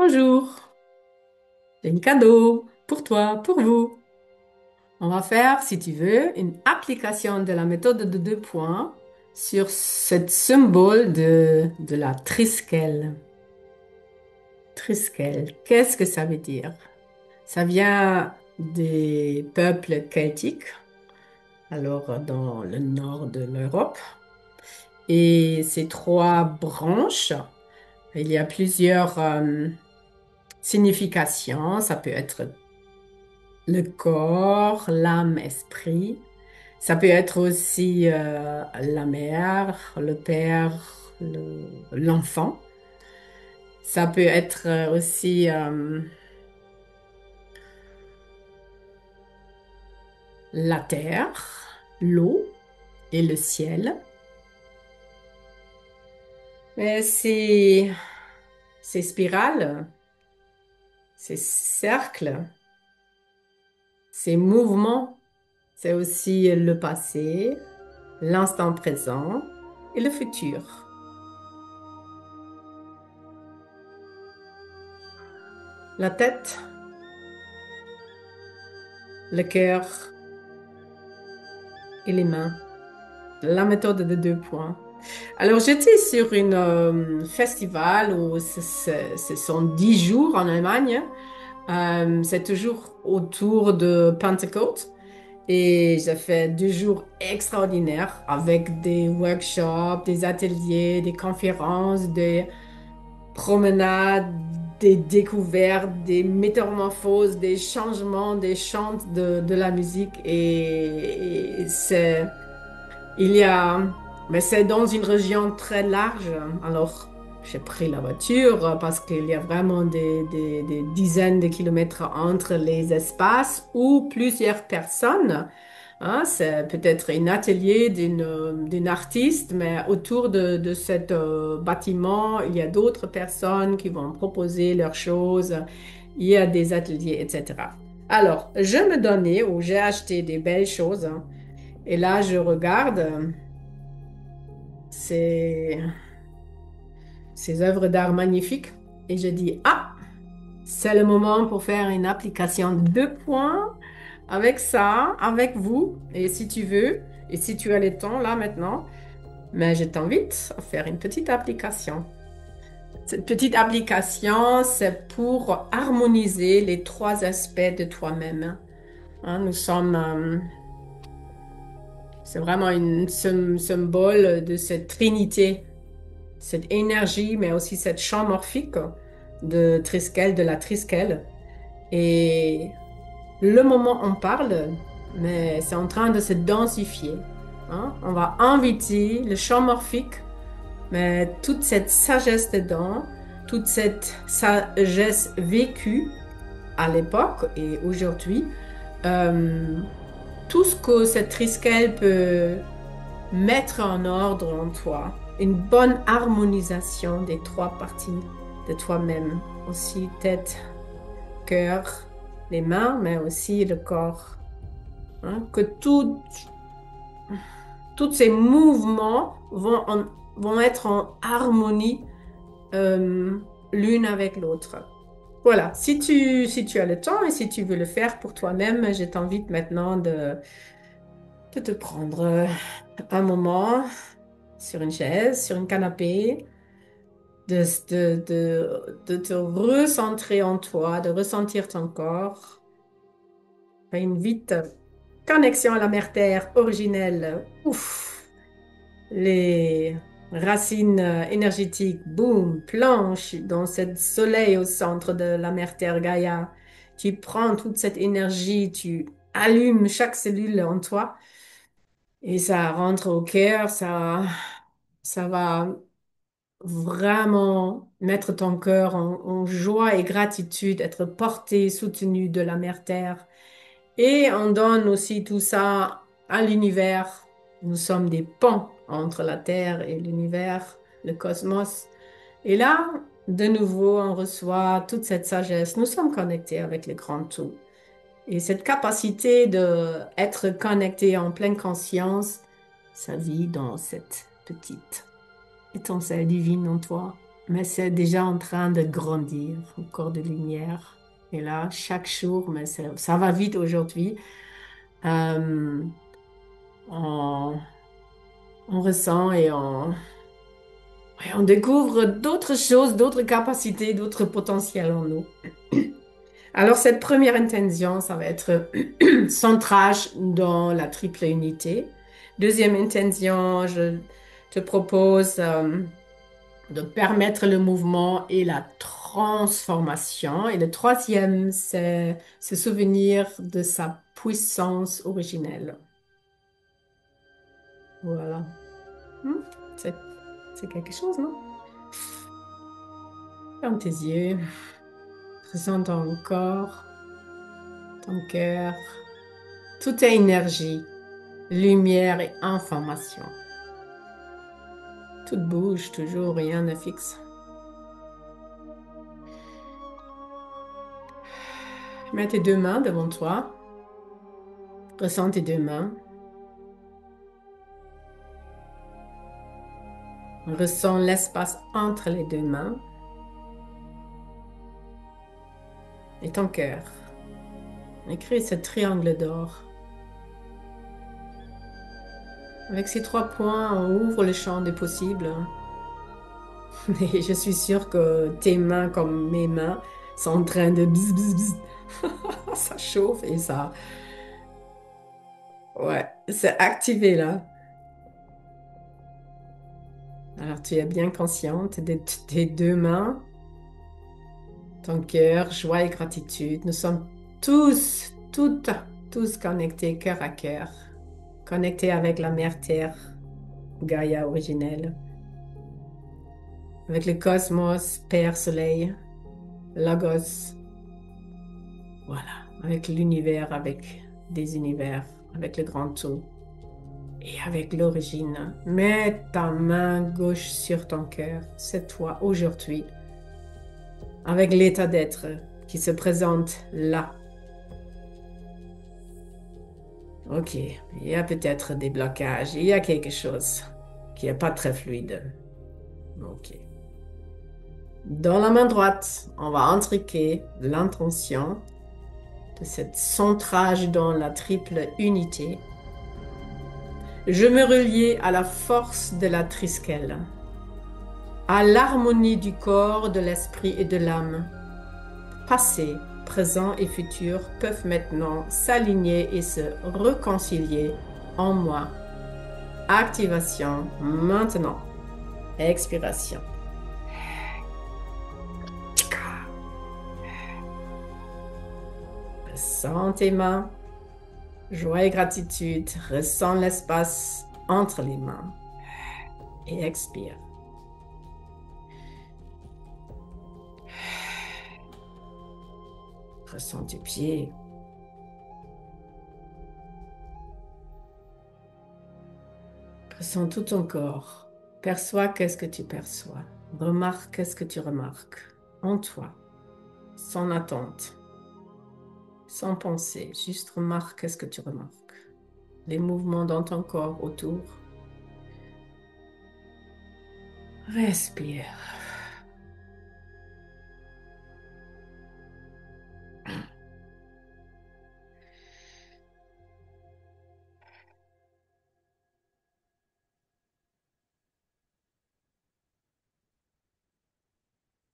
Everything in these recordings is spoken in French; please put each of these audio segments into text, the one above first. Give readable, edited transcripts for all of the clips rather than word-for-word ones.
Bonjour, j'ai un cadeau pour toi, pour vous. On va faire, si tu veux, une application de la méthode de 2 points sur ce symbole de la triskel. Triskel, qu'est-ce que ça veut dire? Ça vient des peuples celtiques, alors dans le nord de l'Europe. Et ces trois branches, il y a plusieurs significations. Ça peut être le corps, l'âme, esprit. Ça peut être aussi la mère, le père, l'enfant. Ça peut être aussi la terre, l'eau et le ciel. Mais ces spirales, ces cercles, ces mouvements, c'est aussi le passé, l'instant présent et le futur. La tête, le cœur et les mains. La méthode de 2 points. Alors, j'étais sur une festival où ce sont 10 jours en Allemagne. C'est toujours autour de Pentecote. Et j'ai fait 2 jours extraordinaires avec des workshops, des ateliers, des conférences, des promenades, des découvertes, des métamorphoses, des changements, des chants de la musique. Et il y a, mais c'est dans une région très large. Alors, j'ai pris la voiture parce qu'il y a vraiment des dizaines de kilomètres entre les espaces où plusieurs personnes. Hein, c'est peut-être un atelier d'une artiste, mais autour de cet bâtiment, il y a d'autres personnes qui vont proposer leurs choses. Il y a des ateliers, etc. Alors, je me donnais ou j'ai acheté des belles choses, hein. Et là, je regarde ces, ces œuvres d'art magnifiques et je dis, ah, c'est le moment pour faire une application de 2 points avec ça, avec vous. Et si tu veux, et si tu as le temps là maintenant, mais je t'invite à faire une petite application. Cette petite application, c'est pour harmoniser les trois aspects de toi-même. Hein, c'est vraiment un symbole de cette trinité, cette énergie, mais aussi cette champ morphique de Triskel, de la Triskel. Et le moment on parle, mais c'est en train de se densifier. Hein. On va inviter le champ morphique, mais toute cette sagesse dedans, toute cette sagesse vécue à l'époque et aujourd'hui, euh, tout ce que cette Triskel peut mettre en ordre en toi, une bonne harmonisation des trois parties de toi-même, aussi tête, cœur, les mains, mais aussi le corps. Hein, que tous ces mouvements vont être en harmonie euh, l'une avec l'autre. Voilà, si tu as le temps et si tu veux le faire pour toi-même, je t'invite maintenant de te prendre un moment sur une chaise, sur un canapé, de te recentrer en toi, de ressentir ton corps. Fais une vite connexion à la mère Terre originelle. Ouf! Les racines énergétiques, boum, planche dans ce soleil au centre de la mère Terre Gaïa. Tu prends toute cette énergie, tu allumes chaque cellule en toi et ça rentre au cœur, ça va vraiment mettre ton cœur en joie et gratitude, être porté, soutenu de la mère Terre. Et on donne aussi tout ça à l'univers. Nous sommes des ponts entre la Terre et l'univers, le cosmos. Et là, de nouveau, on reçoit toute cette sagesse. Nous sommes connectés avec le grand tout. Et cette capacité de être connecté en pleine conscience, ça vit dans cette petite étincelle divine en toi. mais c'est déjà en train de grandir, encore de lumière. Et là, chaque jour, mais ça va vite aujourd'hui, euh, on, on ressent et on découvre d'autres choses, d'autres capacités, d'autres potentiels en nous. Alors, cette première intention, ça va être centrage dans la triple unité. Deuxième intention, je te propose de permettre le mouvement et la transformation. Et le troisième, c'est se souvenir de sa puissance originelle. Voilà. Hmm, C'est, c'est quelque chose, non? Ferme tes yeux, ressens ton corps, ton cœur. Tout est énergie, lumière et information. Tout bouge toujours, rien ne fixe. Mets tes deux mains devant toi. Ressens tes deux mains. Ressens l'espace entre les deux mains et ton cœur. Et crée ce triangle d'or. Avec ces trois points, on ouvre le champ des possibles. Et je suis sûre que tes mains, comme mes mains, sont en train de bzz, bzz, bzz. Ça chauffe et ça... Ouais, c'est activé là. Alors tu es bien consciente de tes deux mains, ton cœur, joie et gratitude. Nous sommes tous connectés cœur à cœur, connectés avec la Mère Terre, Gaïa originelle, avec le cosmos, Père Soleil, Logos, voilà, avec l'univers, avec des univers, avec le grand tout et avec l'origine. Mets ta main gauche sur ton cœur, c'est toi aujourd'hui, avec l'état d'être qui se présente là. Ok, il y a peut-être des blocages, il y a quelque chose qui n'est pas très fluide. Ok. Dans la main droite, on va intriquer l'intention de cette centrage dans la triple unité. Je me reliais à la force de la triskel, à l'harmonie du corps, de l'esprit et de l'âme. Passé, présent et futur peuvent maintenant s'aligner et se réconcilier en moi. Activation maintenant. Expiration. Ressens tes mains. Joie et gratitude. Ressens l'espace entre les mains. Et expire. Ressens tes pieds. Ressens tout ton corps. Perçois qu'est-ce que tu perçois. Remarque qu'est-ce que tu remarques en toi, sans attente, sans pensée. Juste remarque qu'est-ce que tu remarques. Les mouvements dans ton corps autour. Respire.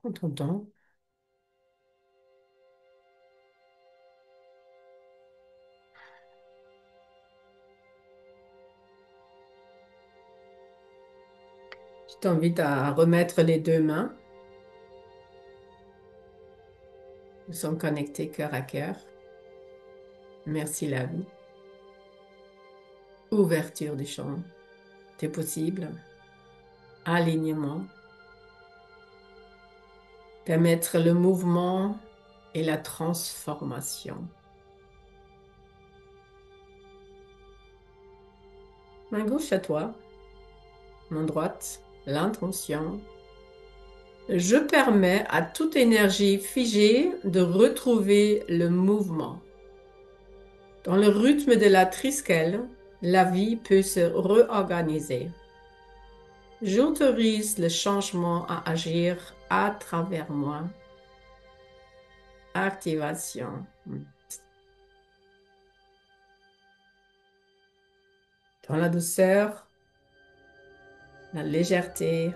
Prends ton temps. Je t'invite à remettre les deux mains. Nous sommes connectés cœur à cœur. Merci la vie. Ouverture du champ des possibles. Alignement. Permettre le mouvement et la transformation. Main gauche à toi. Main droite, l'intention. Je permets à toute énergie figée de retrouver le mouvement. Dans le rythme de la triskel, la vie peut se réorganiser. J'autorise le changement à agir à travers moi. Activation. Dans la douceur, la légèreté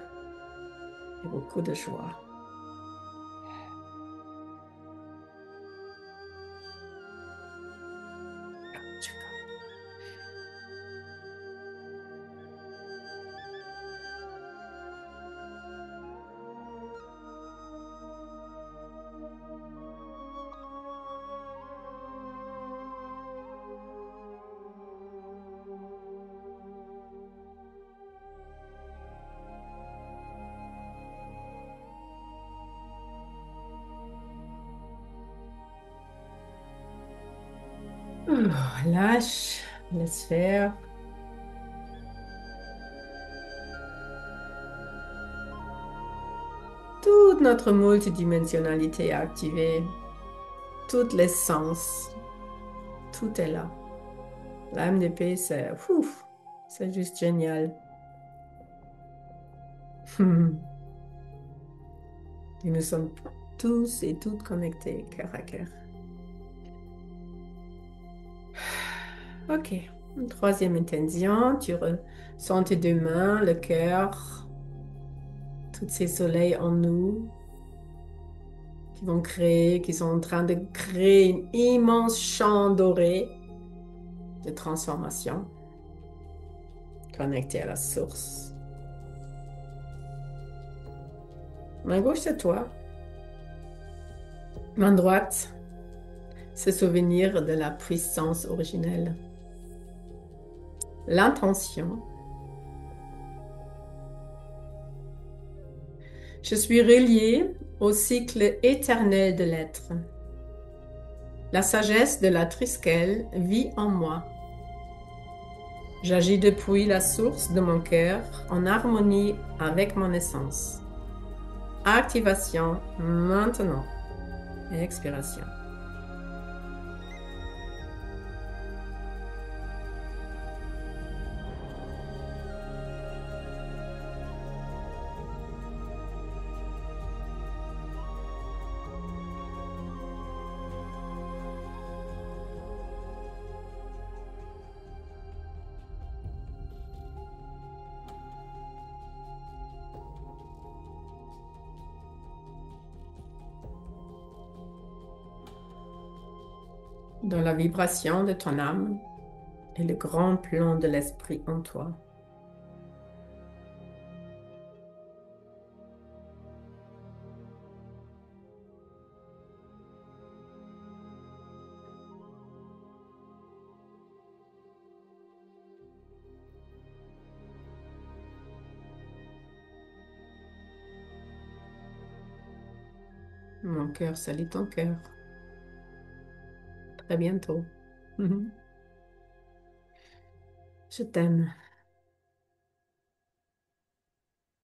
et beaucoup de joie. Lâche, laisse faire. Toute notre multidimensionnalité est activée. Tous les sens. Tout est là. La MDP, c'est ouf, c'est juste génial. Et nous sommes tous et toutes connectés, cœur à cœur. Ok. Une troisième intention, tu ressens tes deux mains, le cœur, tous ces soleils en nous qui sont en train de créer un immense champ doré de transformation connecté à la source. Main gauche, c'est toi. Main droite, se souvenir de la puissance originelle. L'intention. Je suis relié au cycle éternel de l'être. La sagesse de la Triskele vit en moi. J'agis depuis la source de mon cœur en harmonie avec mon essence. Activation maintenant. Expiration. Dans la vibration de ton âme et le grand plan de l'esprit en toi. Mon cœur salue ton cœur. Très bientôt. Je t'aime.